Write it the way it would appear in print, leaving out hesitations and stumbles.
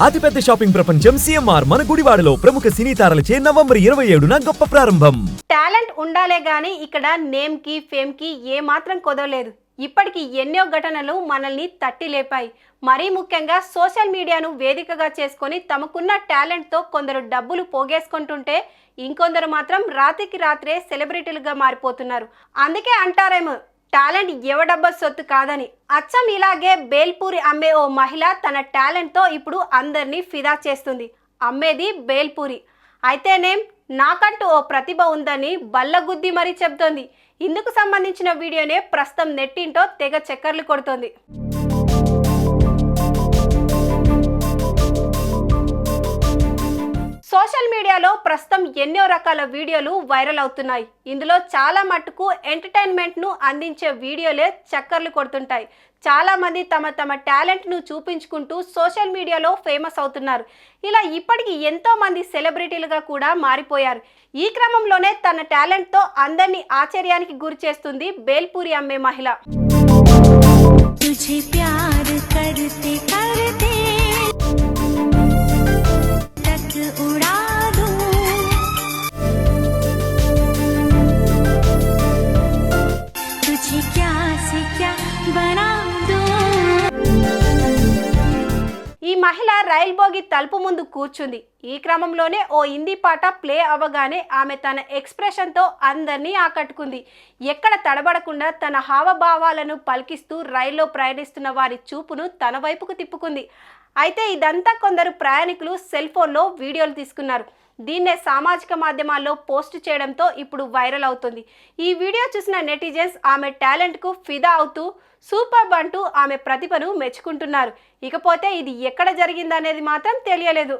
అతిపెద్ద షాపింగ్ ప్రపంచం సిఎంఆర్ మన గుడివాడలో ప్రముఖ సినీ తారలచే నవంబర్ 27న గొప్ప ప్రారంభం. టాలెంట్ ఉండాలే గానీ ఇక్కడ నేమ్ కి ఫేమ్ కి ఏ మాత్రం కుదరలేదు. ఇప్పటికి ఎన్నో ఘటనలు మనల్ని తట్టి లేపాయి. మరీ ముఖ్యంగా సోషల్ మీడియాను వేదికగా చేసుకొని తమకున్న టాలెంట్ తో కొందరు డబ్బులు పోగేసుకుంటుంటే ఇంకొందరు మాత్రం రాత్రికి రాత్రే సెలబ్రిటీలుగా మారిపోతున్నారు. అందుకే అంటారేమో టాలెంట్ ఎవడబ్బ సొత్తు కాదని. అచ్చం ఇలాగే బేల్పూరి అమ్మే ఓ మహిళ తన టాలెంట్తో ఇప్పుడు అందరినీ ఫిదా చేస్తుంది. అమ్మేది బేల్పూరి అయితేనేం నాకంటూ ఓ ప్రతిభ ఉందని బల్లగుద్ది మరీ చెబుతోంది. ఇందుకు సంబంధించిన వీడియోనే ప్రస్తుతం నెట్టింటో తెగ చక్కర్లు కొడుతోంది. సోషల్ మీడియాలో ప్రస్తుతం ఎన్నో రకాల వీడియోలు వైరల్ అవుతున్నాయి. ఇందులో చాలా మట్టుకు ఎంటర్టైన్మెంట్ను అందించే వీడియోలే చక్కర్లు కొడుతుంటాయి. చాలా మంది తమ టాలెంట్ను చూపించుకుంటూ సోషల్ మీడియాలో ఫేమస్ అవుతున్నారు. ఇలా ఇప్పటికి ఎంతో మంది సెలబ్రిటీలుగా కూడా మారిపోయారు. ఈ క్రమంలోనే తన టాలెంట్తో అందరినీ ఆశ్చర్యానికి గురి చేస్తుంది బేల్పూరి అమ్మే మహిళ. ఈ మహిళ రైల్ బోగి తలుపు ముందు కూర్చుంది. ఈ క్రమంలోనే ఓ హిందీ పాట ప్లే అవ్వగానే ఆమె తన ఎక్స్ప్రెషన్తో అందరినీ ఆకట్టుకుంది. ఎక్కడ తడబడకుండా తన హావభావాలను పలికిస్తూ రైల్లో ప్రయాణిస్తున్న వారి చూపును తన వైపుకు తిప్పుకుంది. అయితే ఇదంతా కొందరు ప్రయాణికులు సెల్ ఫోన్లో వీడియోలు తీసుకున్నారు. దీన్నే సామాజిక మాధ్యమాల్లో పోస్ట్ చేయడంతో ఇప్పుడు వైరల్ అవుతుంది. ఈ వీడియో చూసిన నెటిజన్స్ ఆమె టాలెంట్కు ఫిదా అవుతూ సూపర్బ్ అంటూ ఆమె ప్రతిభను మెచ్చుకుంటున్నారు. ఇకపోతే ఇది ఎక్కడ జరిగిందనేది మాత్రం తెలియలేదు.